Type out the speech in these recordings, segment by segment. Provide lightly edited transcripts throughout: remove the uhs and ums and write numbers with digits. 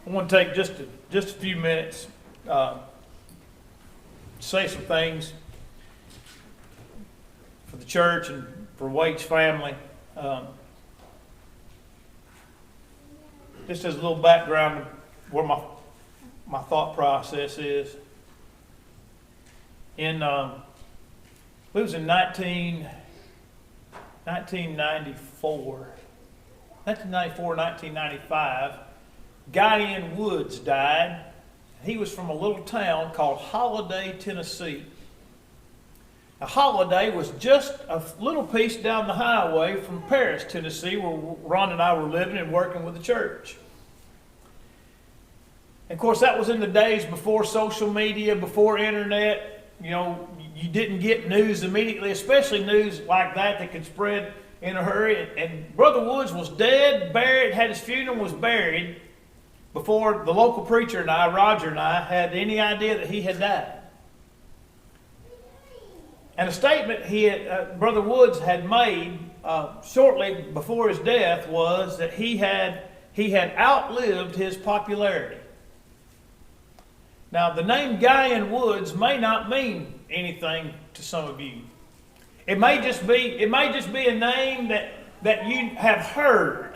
I want to take just a few minutes, say some things for the church and for Wade's family. Just as a little background of where my thought process is. It was in 1994, 1995, Guy N. Woods died. He was from a little town called Holiday, Tennessee. Now, Holiday was just a little piece down the highway from Paris, Tennessee, where Ron and I were living and working with the church. And of course, that was in the days before social media, before internet. You know, you didn't get news immediately, especially news like that could spread in a hurry. And Brother Woods was dead, buried, had his funeral, was buried before the local preacher and I, Roger and I, had any idea that he had died. And a statement Brother Woods had made shortly before his death was that he had outlived his popularity. Now, the name Guy N. Woods may not mean anything to some of you. It may just be a name that you have heard.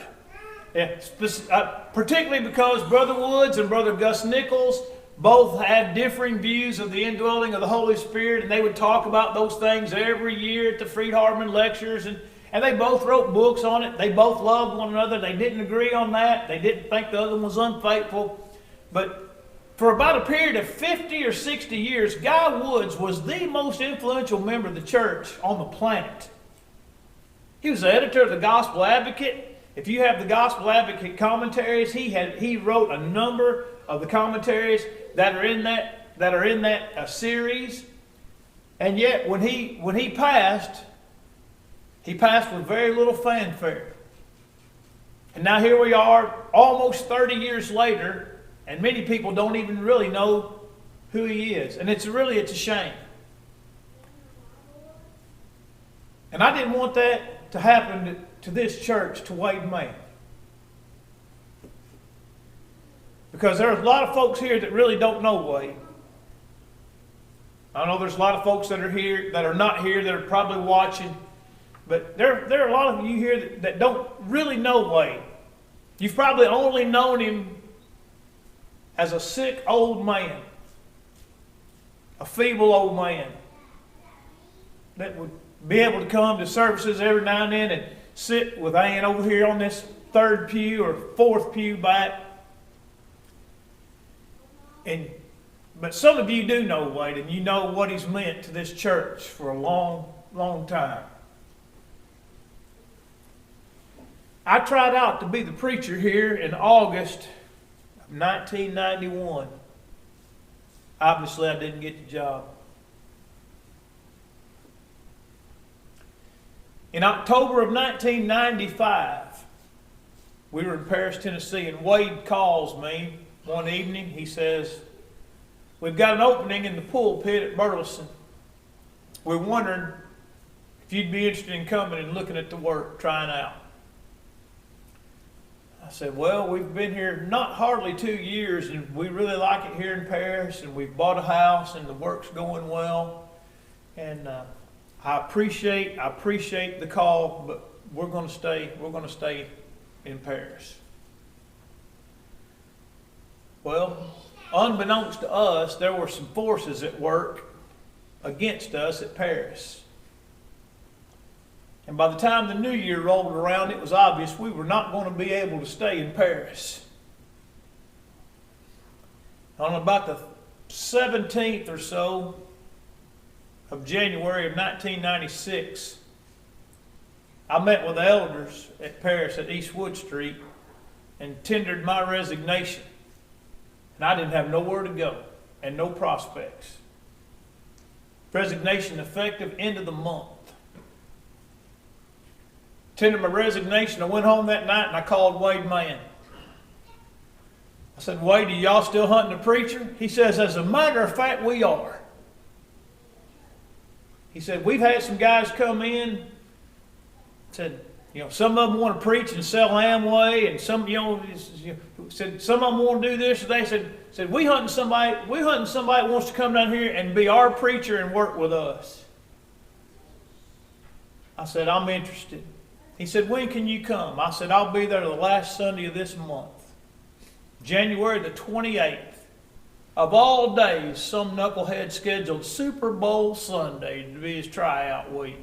Particularly because Brother Woods and Brother Gus Nichols both had differing views of the indwelling of the Holy Spirit, and they would talk about those things every year at the Fried-Hardeman lectures, and they both wrote books on it. They both loved one another. They didn't agree on that. They didn't think the other one was unfaithful. But for about a period of 50 or 60 years, Guy Woods was the most influential member of the church on the planet. He was the editor of the Gospel Advocate. If you have the Gospel Advocate commentaries, he wrote a number of the commentaries that are in that series. And yet, when he passed with very little fanfare. And now here we are, almost 30 years later. And many people don't even really know who he is. And it's a shame. And I didn't want that to happen to this church, to Wade Mann. Because there's a lot of folks here that really don't know Wade. I know there's a lot of folks that are here, that are not here, that are probably watching. But there are a lot of you here that don't really know Wade. You've probably only known him as a sick old man, a feeble old man that would be able to come to services every now and then and sit with Ann over here on this third pew or fourth pew back. But some of you do know Wade, and you know what he's meant to this church for a long, long time. I tried out to be the preacher here in August 1991. Obviously, I didn't get the job. In October of 1995, we were in Paris, Tennessee, and Wade calls me one evening. He says, "We've got an opening in the pulpit at Burleson. We're wondering if you'd be interested in coming and looking at the work, trying out." I said, "Well, we've been here not hardly 2 years, and we really like it here in Paris, and we've bought a house, and the work's going well. And I appreciate the call, but we're going to stay in Paris." Well, unbeknownst to us, there were some forces at work against us at Paris. And by the time the new year rolled around, it was obvious we were not going to be able to stay in Paris. On about the 17th or so of January of 1996, I met with the elders at Paris at East Wood Street and tendered my resignation. And I didn't have nowhere to go and no prospects. Resignation effective end of the month. Tendered my resignation. I went home that night and I called Wade Mann. I said, "Wade, are y'all still hunting a preacher?" He says, "As a matter of fact, we are." He said, "We've had some guys come in." Said, "Some of them want to preach and sell Amway, and some said some of them want to do this. They said we hunting somebody that wants to come down here and be our preacher and work with us. I said, I'm interested. He said, when can you come? I said, I'll be there the last Sunday of this month. January the 28th. Of all days, some knucklehead scheduled Super Bowl Sunday to be his tryout week.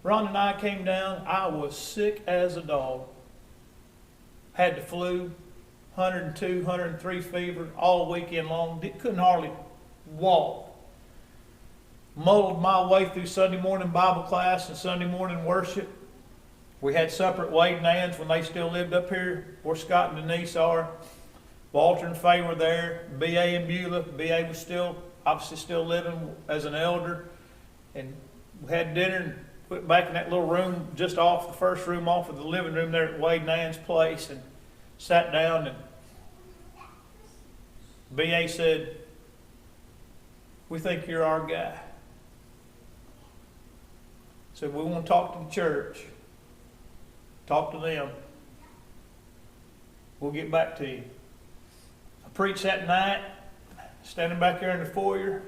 Ron and I came down. I was sick as a dog. Had the flu, 102, 103 fever all weekend long. Couldn't hardly walk. Muddled my way through Sunday morning Bible class and Sunday morning worship. We had supper at Wade and Ann's when they still lived up here where Scott and Denise are. Walter and Faye were there. B.A. and Beulah. B.A. was obviously still living as an elder. And we had dinner and went back in that little room just off the first room off of the living room there at Wade and Ann's place and sat down, and B.A. said, we think you're our guy. Said, we want to talk to the church. Talk to them. We'll get back to you. I preached that night, standing back there in the foyer.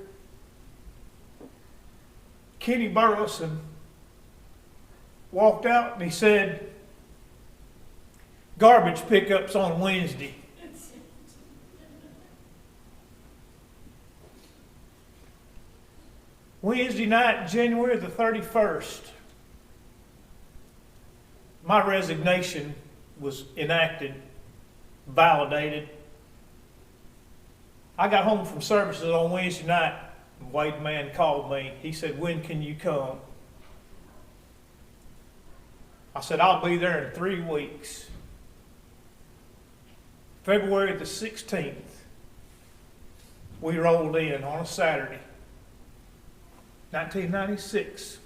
Kenny Burleson walked out and he said, garbage pickups on Wednesday. Wednesday night, January the 31st, my resignation was enacted, validated. I got home from services on Wednesday night. Wade Mann called me. He said, when can you come? I said, I'll be there in 3 weeks. February the 16th, we rolled in on a Saturday, 1996.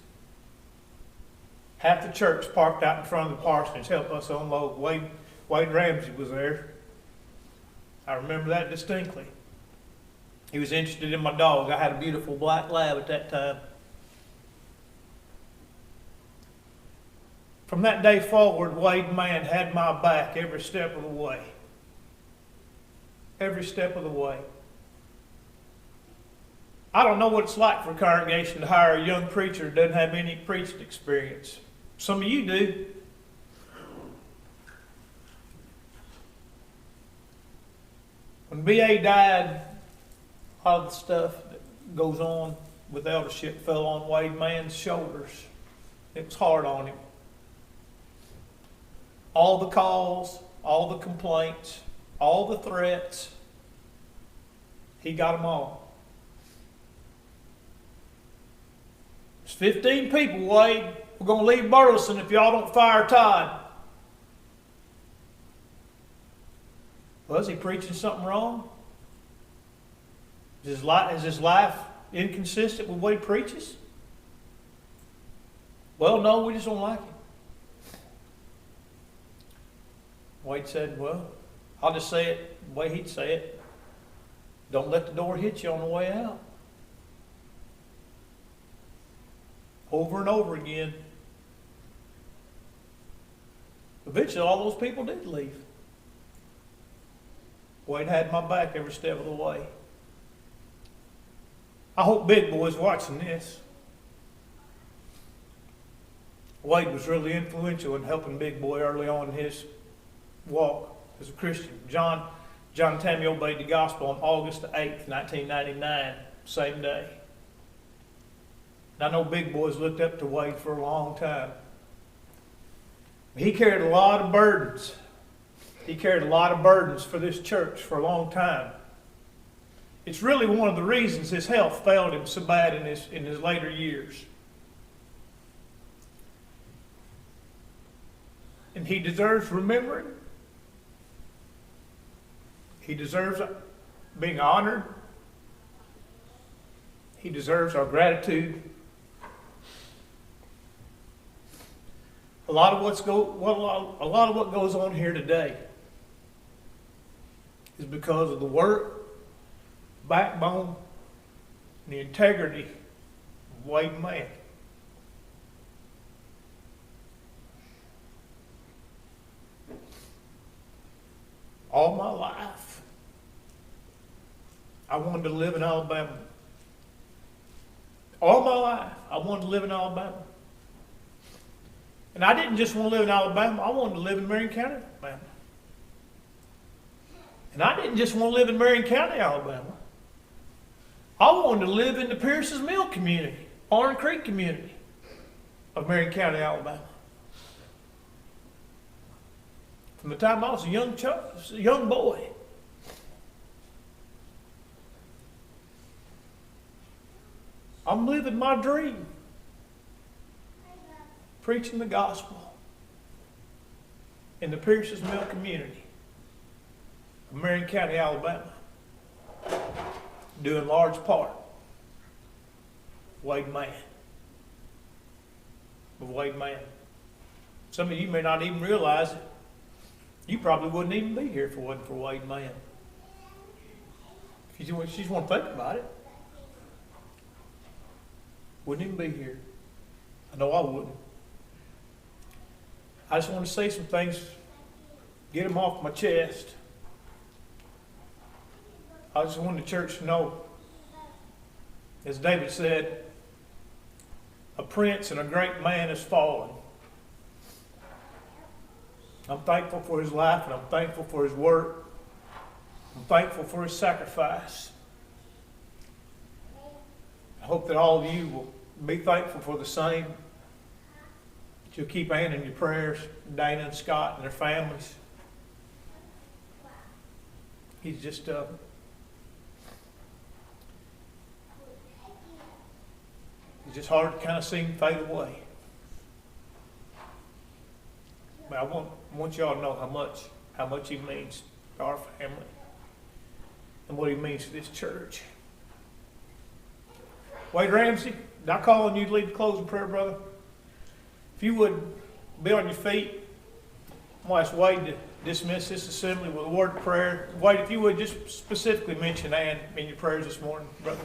Half the church parked out in front of the parsonage, helped us unload. Wade Ramsey was there. I remember that distinctly. He was interested in my dog. I had a beautiful black lab at that time. From that day forward, Wade Mann had my back every step of the way. Every step of the way. I don't know what it's like for a congregation to hire a young preacher who doesn't have any preaching experience. Some of you do. When B.A. died, a lot of the stuff that goes on with eldership fell on Wade Mann's shoulders. It was hard on him. All the calls, all the complaints, all the threats, he got them all. There's 15 people, Wade. We're going to leave Burleson if y'all don't fire Todd. Was he preaching something wrong? Is his life inconsistent with what he preaches? Well, no, we just don't like him. Wade said, well, I'll just say it the way he'd say it. Don't let the door hit you on the way out. Over and over again. Eventually, all those people did leave. Wade had my back every step of the way. I hope Big Boy's watching this. Wade was really influential in helping Big Boy early on in his walk as a Christian. John Tammy obeyed the gospel on August the 8th, 1999, same day. And I know Big Boy's looked up to Wade for a long time. He carried a lot of burdens. He carried a lot of burdens for this church for a long time. It's really one of the reasons his health failed him so bad in his later years. And he deserves remembering. He deserves being honored. He deserves our gratitude. A lot of what goes on here today is because of the work, backbone, and the integrity of Wade Mann. all my life, I wanted to live in Alabama. All my life, I wanted to live in Alabama. And I didn't just want to live in Alabama, I wanted to live in Marion County, Alabama. And I didn't just want to live in Marion County, Alabama. I wanted to live in the Pierce's Mill community, Orange Creek community of Marion County, Alabama. From the time I was a young boy. I'm living my dream. Preaching the gospel in the Pierce's Mill community of Marion County, Alabama. Due in large part Wade Mann. Of Wade Mann. Some of you may not even realize it. You probably wouldn't even be here if it wasn't for Wade Mann. If you just want to think about it. Wouldn't even be here. I know I wouldn't. I just want to say some things, get them off my chest. I just want the church to know, as David said, a prince and a great man has fallen. I'm thankful for his life and I'm thankful for his work. I'm thankful for his sacrifice. I hope that all of you will be thankful for the same. That you'll keep Ann in your prayers, Dana and Scott and their families. He's just it's just hard to kind of see him fade away. But I want y'all to know how much he means to our family and what he means to this church. Wade Ramsey, did I call on you to lead the closing prayer, brother? If you would be on your feet, I'm going to ask Wade to dismiss this assembly with a word of prayer. Wade, if you would just specifically mention Ann in your prayers this morning, brother.